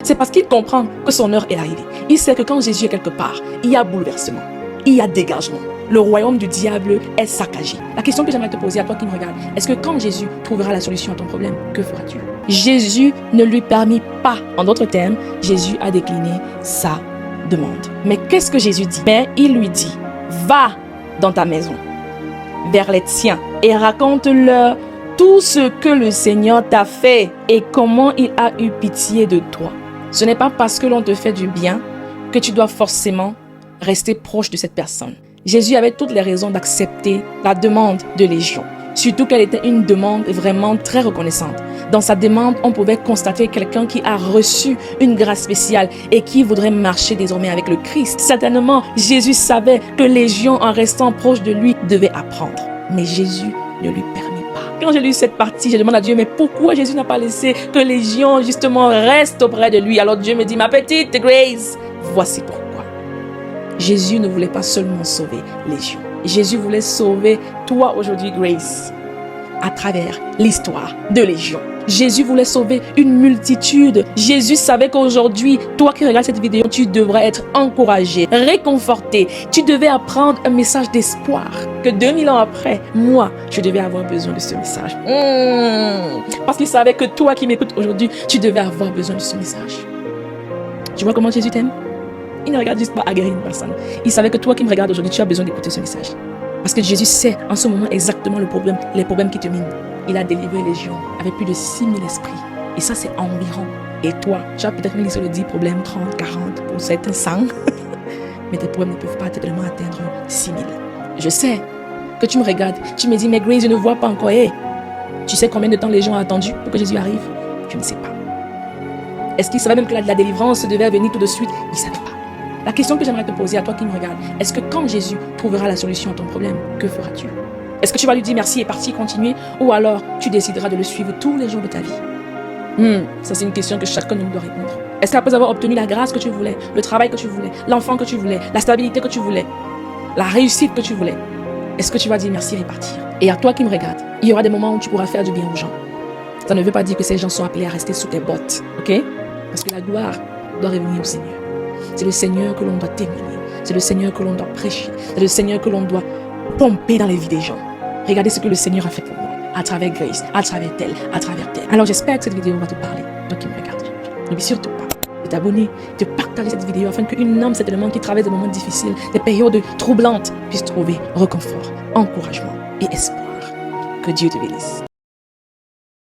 C'est parce qu'il comprend que son heure est arrivée. Il sait que quand Jésus est quelque part, il y a bouleversement, il y a dégagement. Le royaume du diable est saccagé. La question que j'aimerais te poser à toi qui me regarde, est-ce que quand Jésus trouvera la solution à ton problème, que feras-tu? Jésus ne lui permit pas. En d'autres termes, Jésus a décliné sa demande. Mais qu'est-ce que Jésus dit? Mais il lui dit, va dans ta maison, vers les tiens, et raconte-leur tout ce que le Seigneur t'a fait et comment il a eu pitié de toi. Ce n'est pas parce que l'on te fait du bien que tu dois forcément rester proche de cette personne. Jésus avait toutes les raisons d'accepter la demande de Légion. Surtout qu'elle était une demande vraiment très reconnaissante. Dans sa demande, on pouvait constater quelqu'un qui a reçu une grâce spéciale et qui voudrait marcher désormais avec le Christ. Certainement, Jésus savait que Légion, en restant proche de lui, devait apprendre. Mais Jésus ne lui permet pas. Quand j'ai lu cette partie, je demande à Dieu, mais pourquoi Jésus n'a pas laissé que Légion, justement, reste auprès de lui? Alors Dieu me dit, ma petite Grace, voici pourquoi. Jésus ne voulait pas seulement sauver Légion. Jésus voulait sauver toi aujourd'hui, Grace, à travers l'histoire de Légion. Jésus voulait sauver une multitude. Jésus savait qu'aujourd'hui, toi qui regardes cette vidéo, tu devrais être encouragé, réconforté. Tu devais apprendre un message d'espoir. Que 2000 ans après, moi, je devais avoir besoin de ce message. Parce qu'il savait que toi qui m'écoutes aujourd'hui, tu devais avoir besoin de ce message. Tu vois comment Jésus t'aime? Il ne regarde juste pas aguerrir une personne. Il savait que toi qui me regardes aujourd'hui, tu as besoin d'écouter ce message. Parce que Jésus sait en ce moment exactement les problèmes qui te minent. Il a délivré Légion avec plus de 6000 esprits. Et ça, c'est environ. Et toi, tu as peut-être mis sur le 10 problèmes, 30, 40, pour certains 100. Mais tes problèmes ne peuvent pas tellement atteindre 6000. Je sais que tu me regardes. Tu me dis, mais Grace, je ne vois pas encore. Hey, tu sais combien de temps Légion a attendu pour que Jésus arrive? Je ne sais pas. Est-ce qu'il savait même que la délivrance devait venir tout de suite? Il ne savait pas. La question que j'aimerais te poser à toi qui me regarde, est-ce que quand Jésus trouvera la solution à ton problème, que feras-tu? Est-ce que tu vas lui dire merci et partir continuer, ou alors tu décideras de le suivre tous les jours de ta vie? Ça, c'est une question que chacun de nous doit répondre. Est-ce qu'après avoir obtenu la grâce que tu voulais, le travail que tu voulais, l'enfant que tu voulais, la stabilité que tu voulais, la réussite que tu voulais, est-ce que tu vas dire merci et partir? Et à toi qui me regarde, il y aura des moments où tu pourras faire du bien aux gens. Ça ne veut pas dire que ces gens sont appelés à rester sous tes bottes, ok? Parce que la gloire doit revenir au Seigneur. C'est le Seigneur que l'on doit témoigner. C'est le Seigneur que l'on doit prêcher. C'est le Seigneur que l'on doit pomper dans les vies des gens. Regardez ce que le Seigneur a fait pour moi. À travers Grace, à travers tel, à travers tel. Alors j'espère que cette vidéo va te parler. Toi qui me regardes aujourd'hui. N'oublie surtout pas de t'abonner, de partager cette vidéo afin qu'une âme certainement qui traverse des moments difficiles, des périodes troublantes, puisse trouver réconfort, encouragement et espoir. Que Dieu te bénisse.